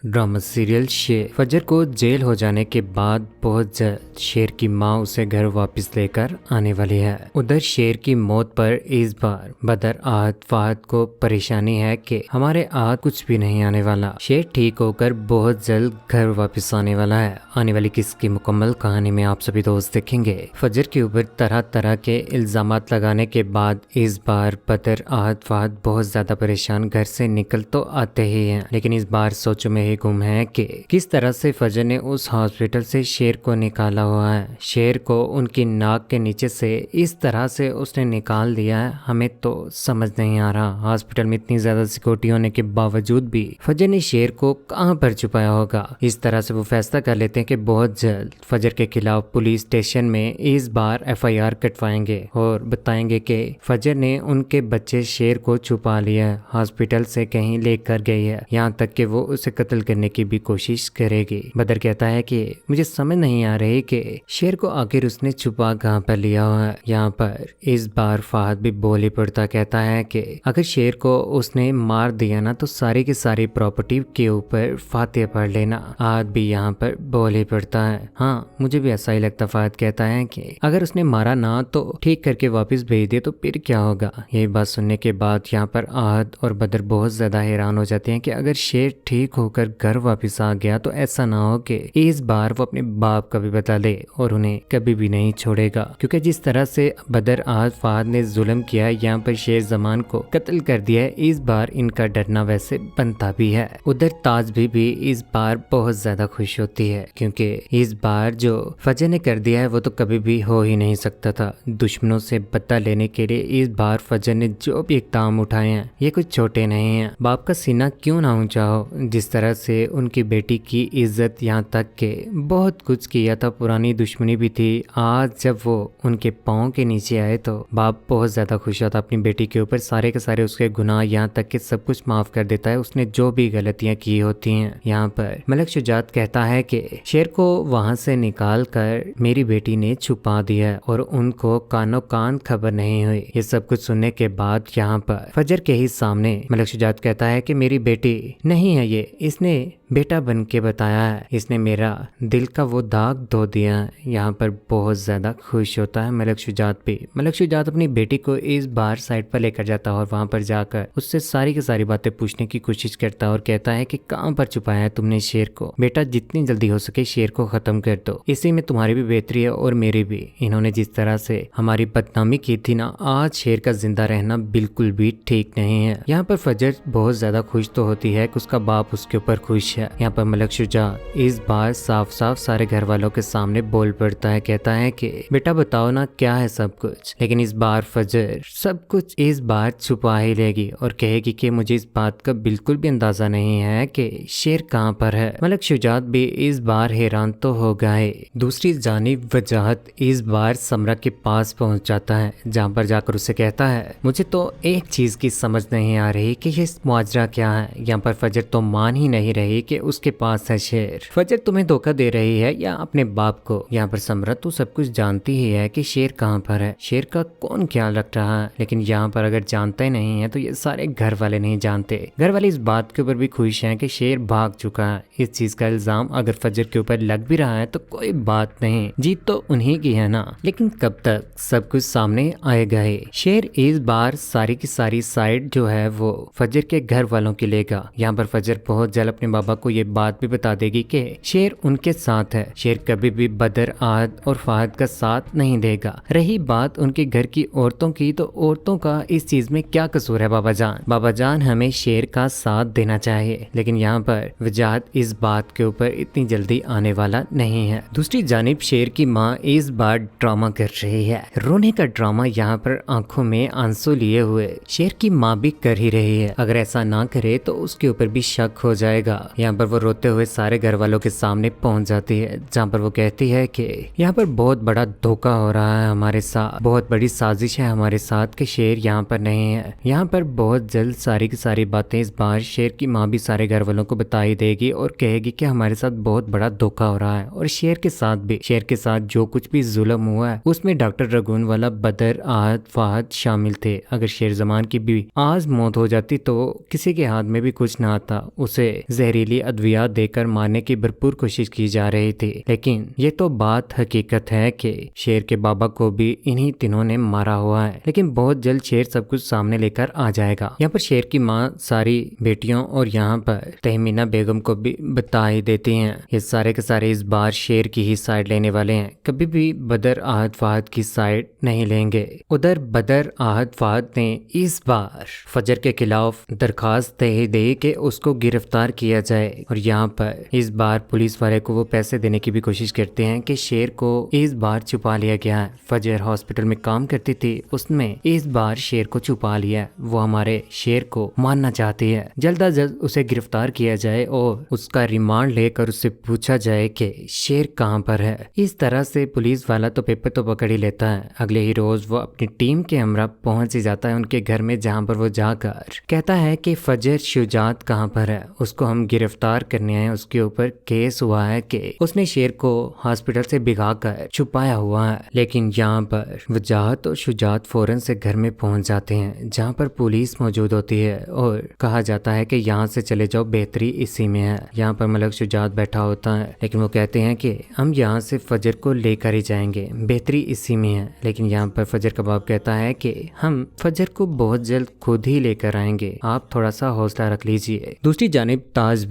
Drama serial शेर। फजर को जेल हो जाने के बाद बहुत जल्द शेर की माँ उसे घर वापस लेकर आने वाली है। उधर शेर की मौत पर इस बार बदर आहत फाहद को परेशानी है कि हमारे आहत कुछ भी नहीं आने वाला। शेर ठीक होकर बहुत जल्द घर वापस आने वाला है। आने वाली किस की मुकम्मल कहानी में आप सभी दोस्त देखेंगे। फजर के ऊपर तरह तरह के इल्जामात लगाने के बाद इस बार बदर आहत फाहद बहुत ज्यादा परेशान घर से निकल तो आते ही हैं, लेकिन इस बार सोचो में गुम है कि किस तरह से फजर ने उस हॉस्पिटल से शेर को निकाला हुआ है। शेर को उनकी नाक के नीचे से इस तरह से उसने निकाल दिया है, हमें तो समझ नहीं आ रहा। हॉस्पिटल में इतनी ज्यादा सिक्योरिटी होने के बावजूद भी फजर ने शेर को कहां पर छुपाया होगा। इस तरह से वो फैसला कर लेते हैं कि बहुत जल्द फजर के खिलाफ पुलिस स्टेशन में इस बार FIR कटवाएंगे और बताएंगे कि फजर ने उनके बच्चे शेर को छुपा लिया है, हॉस्पिटल से कहीं लेकर गई है, यहाँ तक कि वो उसे कत्ल करने की भी कोशिश करेगी। बदर कहता है कि मुझे समझ नहीं आ रही कि शेर को आखिर उसने छुपा कहां पर लिया हुआ है। यहाँ पर इस बार फाहद भी बोल ही पड़ता, कहता है कि अगर शेर को उसने मार दिया ना तो सारी की सारी प्रॉपर्टी के ऊपर फातिहा पढ़ लेना। आज भी यहाँ पर बोल ही पड़ता है। हाँ, मुझे भी ऐसा ही लगता। फाहद कहता है कि अगर उसने मारा ना तो ठीक करके वापस भेज दिया तो फिर क्या होगा। यही बात सुनने के बाद यहाँ पर आहत और बदर बहुत ज्यादा हैरान हो जाते हैं कि अगर शेर ठीक होकर घर वापस आ गया तो ऐसा ना हो कि इस बार वो अपने बाप का भी बता दे और उन्हें कभी भी नहीं छोड़ेगा। क्योंकि जिस तरह से बदर आहत फाहद ने जुल्म किया है, यहाँ पर शेर जमान को कत्ल कर दिया है, इस बार इनका डरना वैसे बनता भी है। उधर ताज भी इस बार बहुत ज्यादा खुश होती है क्योंकि इस बार जो फजर ने कर दिया है वो तो कभी भी हो ही नहीं सकता था। दुश्मनों से बदला लेने के लिए इस बार फजर ने जो भी इक़दाम उठाए हैं ये कुछ छोटे नहीं हैं। बाप का सीना क्यों ना ऊंचा हो। जिस तरह से उनकी बेटी की इज्जत यहाँ तक के बहुत कुछ किया था, पुरानी दुश्मनी भी थी, आज जब वो उनके पाँव के नीचे आए तो बाप बहुत ज्यादा खुश होता अपनी बेटी के ऊपर। सारे के सारे उसके गुनाह यहाँ तक के सब कुछ माफ कर देता है, उसने जो भी गलतियां की होती हैं। यहाँ पर मलक शुजात कहता है कि शेर को वहां से निकाल कर मेरी बेटी ने छुपा दिया और उनको कानो कान खबर नहीं हुई। ये सब कुछ सुनने के बाद यहाँ पर फजर के ही सामने मलक शुजात कहता है कि मेरी बेटी नहीं है ये, इसने बेटा बन के बताया है, इसने मेरा दिल का वो दाग धो दिया है। यहाँ पर बहुत ज्यादा खुश होता है मलक शुजात भी। मलक शुजात अपनी बेटी को इस बार साइड पर लेकर जाता है और वहां पर जाकर उससे सारी की सारी बातें पूछने की कोशिश करता है और कहता है कि कहाँ पर छुपाया है तुमने शेर को। बेटा जितनी जल्दी हो सके शेर को खत्म कर दो, इसी में तुम्हारी भी बेहतरी है और मेरी भी। इन्होंने जिस तरह से हमारी बदनामी की थी ना, आज शेर का जिंदा रहना बिल्कुल भी ठीक नहीं है। यहाँ पर फजर बहुत ज्यादा खुश तो होती है कि उसका बाप उसके ऊपर खुश है। यहाँ पर मलक शुजात इस बार साफ साफ सारे घर वालों के सामने बोल पड़ता है, कहता है कि बेटा बताओ ना क्या है सब कुछ। लेकिन इस बार फजर सब कुछ इस बार छुपा ही लेगी और कहेगी कि मुझे इस बात का बिल्कुल भी अंदाजा नहीं है कि शेर कहाँ पर है। मलक शुजात भी इस बार हैरान तो हो गए। दूसरी जानिब वजाहत इस बार समरा के पास पहुंच जाता है, जहाँ पर जाकर उसे कहता है मुझे तो एक चीज की समझ नहीं आ रही कि ये मुआवजा क्या है। यहाँ पर फजर तो मान ही नहीं रही कि उसके पास है शेर। फजर तुम्हें धोखा दे रही है या अपने बाप को। यहाँ पर समरा तो सब कुछ जानती ही है कि शेर कहाँ पर है, शेर का कौन ख्याल रख रहा है। लेकिन यहाँ पर अगर जानते नहीं है तो ये सारे घर वाले नहीं जानते। घर वाले इस बात के ऊपर भी खुश हैं कि शेर भाग चुका है। इस चीज का इल्जाम अगर फजर के ऊपर लग भी रहा है तो कोई बात नहीं, जीत तो उन्हीं की है ना। लेकिन कब तक सब कुछ सामने आएगा ही। शेर इस बार सारी की सारी साइड जो है वो फजर के घर वालों की लेगा। यहाँ पर फजर बहुत जल्द अपने बाबा को ये बात भी बता देगी कि शेर उनके साथ है, शेर कभी भी बदर आहत और फाहद का साथ नहीं देगा। रही बात उनके घर की औरतों की, तो औरतों का इस चीज में क्या कसूर है बाबा जान। बाबा जान हमें शेर का साथ देना चाहिए। लेकिन यहाँ पर वजाहत इस बात के ऊपर इतनी जल्दी आने वाला नहीं है। दूसरी जानिब शेर की माँ इस बार ड्रामा कर रही है, रोने का ड्रामा। यहाँ पर आंखों में आंसू लिए हुए शेर की माँ भी कर ही रही है। अगर ऐसा ना करे तो उसके ऊपर भी शक हो जाएगा। यहाँ पर वो रोते हुए सारे घर वालों के सामने पहुंच जाती है, जहाँ पर वो कहती है कि यहाँ पर बहुत बड़ा धोखा हो रहा है हमारे साथ, बहुत बड़ी साजिश है हमारे साथ कि शेर यहाँ पर नहीं है। यहाँ पर बहुत जल्द सारी की सारी बातें इस बार शेर की माँ भी सारे घर वालों को बता ही देगी और कहेगी कि हमारे साथ बहुत बड़ा धोखा हो रहा है और शेर के साथ भी। शेर के साथ जो कुछ भी जुल्म हुआ है उसमें डॉक्टर रगून वाला बदर आहत फाहद शामिल थे। अगर शेर जमान की भी आज मौत हो जाती तो किसी के हाथ में भी कुछ ना आता, उसे जहरीली जहरीली अद्वियात देकर मारने की भरपूर कोशिश की जा रही थी। लेकिन ये तो बात हकीकत है कि शेर के बाबा को भी इन्हीं तीनों ने मारा हुआ है। लेकिन बहुत जल्द शेर सब कुछ सामने लेकर आ जाएगा। यहाँ पर शेर की माँ सारी बेटियों और यहाँ पर तहमीना बेगम को भी बता ही देती हैं। ये सारे के सारे इस बार शेर की ही साइड लेने वाले हैं, कभी भी बदर आहद फहद की साइड नहीं लेंगे। उधर बदर आहद फहद ने इस बार फजर के खिलाफ दरखास्त दे दी कि उसको गिरफ्तार किया जाए। और यहाँ पर इस बार पुलिस वाले को वो पैसे देने की भी कोशिश करते हैं कि शेर को इस बार छुपा लिया गया है। फजर हॉस्पिटल में काम करती थी, उसने इस बार शेर को छुपा लिया। वो हमारे शेर को मारना चाहती है। जल्द अज जल्द उसे गिरफ्तार किया जाए और उसका रिमांड लेकर उससे पूछा जाए कि शेर कहाँ पर है। इस तरह से पुलिस वाला तो पेपर तो पकड़ ही लेता है। अगले ही रोज वो अपनी टीम के हमरा पहुंच ही जाता है उनके घर में, जहाँ पर वो जाकर कहता है कि फजर शुजात कहाँ पर है, उसको हम गिरफ्तार करने आए। उसके ऊपर केस हुआ है कि उसने शेर को हॉस्पिटल से भिगाकर छुपाया हुआ है। लेकिन यहाँ पर वजाहत और शुजात फौरन से घर में पहुंच जाते हैं, जहाँ पर पुलिस मौजूद होती है और कहा जाता है कि यहाँ से चले जाओ, बेहतरी इसी में है। यहाँ पर मलक शुजात बैठा होता है, लेकिन वो कहते हैं कि हम यहाँ से फजर को लेकर ही जाएंगे, बेहतरी इसी में है। लेकिन यहाँ पर फजर का बाप कहता है कि हम फजर को बहुत जल्द खुद ही लेकर आएंगे, आप थोड़ा सा हौसला रख लीजिए। दूसरी जानिब ताज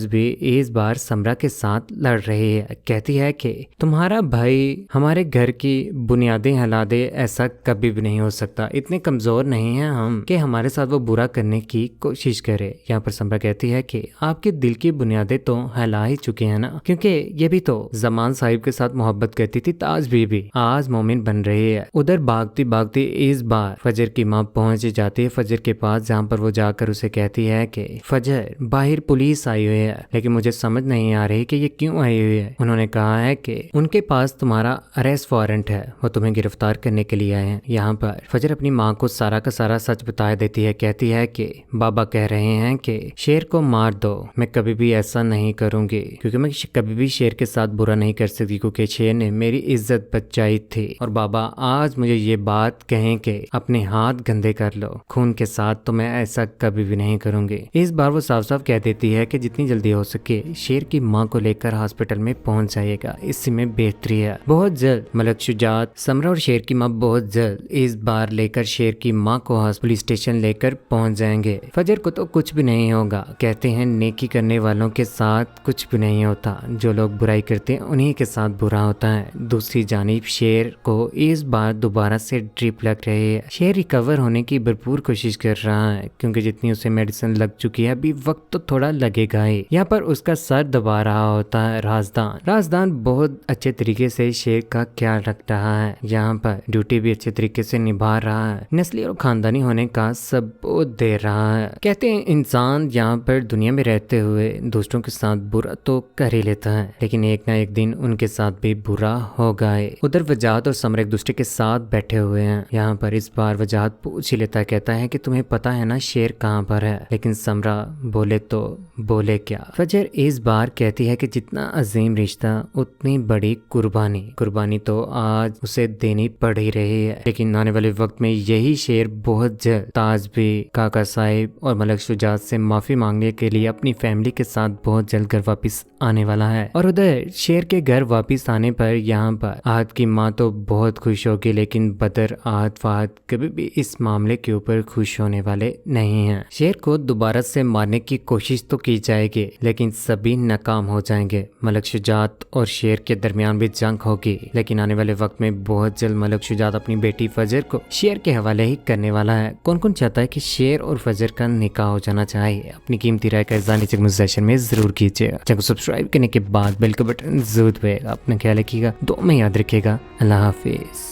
भी इस बार समरा के साथ लड़ रही है। कहती है कि तुम्हारा भाई हमारे घर की बुनियादें हिला दे, ऐसा कभी भी नहीं हो सकता, इतने कमजोर नहीं हैं हम कि हमारे साथ वो बुरा करने की कोशिश करे। यहाँ पर समरा कहती है कि आपके दिल की बुनियादें तो हिला ही चुके हैं ना, क्योंकि ये भी तो जमान साहिब के साथ मोहब्बत करती थी। ताज भी आज मोमिन बन रही है। उधर भागती भागती इस बार फजर की माँ पहुंच जाती है फजर के पास, जहाँ पर वो जाकर उसे कहती है कि फजर बाहर पुलिस आई हुई है, लेकिन मुझे समझ नहीं आ रही कि ये क्यों आई हुई है। उन्होंने कहा है कि उनके पास तुम्हारा अरेस्ट वारंट है, वो तुम्हें गिरफ्तार करने के लिए आए हैं। यहाँ पर फजर अपनी माँ को सारा का सारा सच बता देती है। कहती है कि बाबा कह रहे हैं कि शेर को मार दो, मैं कभी भी ऐसा नहीं करूंगी, क्योंकि मैं कभी भी शेर के साथ बुरा नहीं कर सकती, क्योंकि शेर ने मेरी इज्जत बचाई थी। और बाबा आज मुझे ये बात कहें कि अपने हाथ गंदे कर लो खून के साथ, तो मैं ऐसा कभी भी नहीं करूंगी। इस बार वो साफ साफ कह देती है कि जितनी जल्दी हो सके शेर की माँ को लेकर हॉस्पिटल में पहुंच जाइएगा, इसी में बेहतरी है। बहुत जल्द मलक शुजात, समरा और शेर की माँ बहुत जल्द इस बार लेकर शेर की माँ को पुलिस स्टेशन लेकर पहुंच जाएंगे। फजर को तो कुछ भी नहीं होगा। कहते हैं नेकी करने वालों के साथ कुछ भी नहीं होता, जो लोग बुराई करते हैं उन्हीं के साथ बुरा होता है। दूसरी जानिब शेर को इस बार दोबारा से ड्रिप लग रही है। शेर रिकवर होने की भरपूर कोशिश कर रहा है, क्योंकि जितनी उसे मेडिसिन लग चुकी है, अभी वक्त तो थोड़ा लगेगा ही। यहाँ पर उसका सर दबा रहा होता है राजदान बहुत अच्छे तरीके से शेर का ख्याल रख रहा है। यहाँ पर ड्यूटी भी अच्छे तरीके से निभा रहा है, नस्ली और खानदानी होने का सबूत दे रहा है। कहते हैं इंसान यहाँ पर दुनिया में रहते हुए दूसरों के साथ बुरा तो कर ही लेता है, लेकिन एक ना एक दिन उनके साथ भी बुरा होगा ही। उधर वजाहत और समरा एक दूसरे के साथ बैठे हुए हैं। यहाँ पर इस बार वजाहत पूछ ही लेता है, कहता है कि तुम्हें पता है ना शेर कहाँ पर है, लेकिन समरा बोले तो बोले क्या। फजर इस बार कहती है कि जितना अजीम रिश्ता उतनी बड़ी कुर्बानी तो आज उसे देनी पड़ ही रही है। लेकिन आने वाले वक्त में यही शेर बहुत जल्द ताजबी, काका साहिब और मलक शुजात से माफी मांगने के लिए अपनी फैमिली के साथ बहुत जल्द घर वापस आने वाला है। और उधर शेर के घर वापस आने पर यहाँ पर आहद की माँ तो बहुत खुश होगी, लेकिन बदर आहद फहद कभी भी इस मामले के ऊपर खुश होने वाले नहीं हैं। शेर को दोबारा से मारने की कोशिश तो की जाएगी, लेकिन सभी नाकाम हो जाएंगे। मलक शुजात और शेर के दरमियान भी जंग होगी, लेकिन आने वाले वक्त में बहुत जल्द मलक शुजात अपनी बेटी फजर को शेर के हवाले ही करने वाला है। कौन कौन चाहता है कि शेर और फजर का निकाह हो जाना चाहिए? अपनी कीमती राय का इज़हार नीचे कमेंट सेक्शन में जरूर कीजिएगा। चैनल को सब्सक्राइब करने के बाद बेल का बटन जरूर दबाइएगा। अपना ख्याल रखिएगा, दुआ में याद रखिएगा। अल्लाह हाफिज।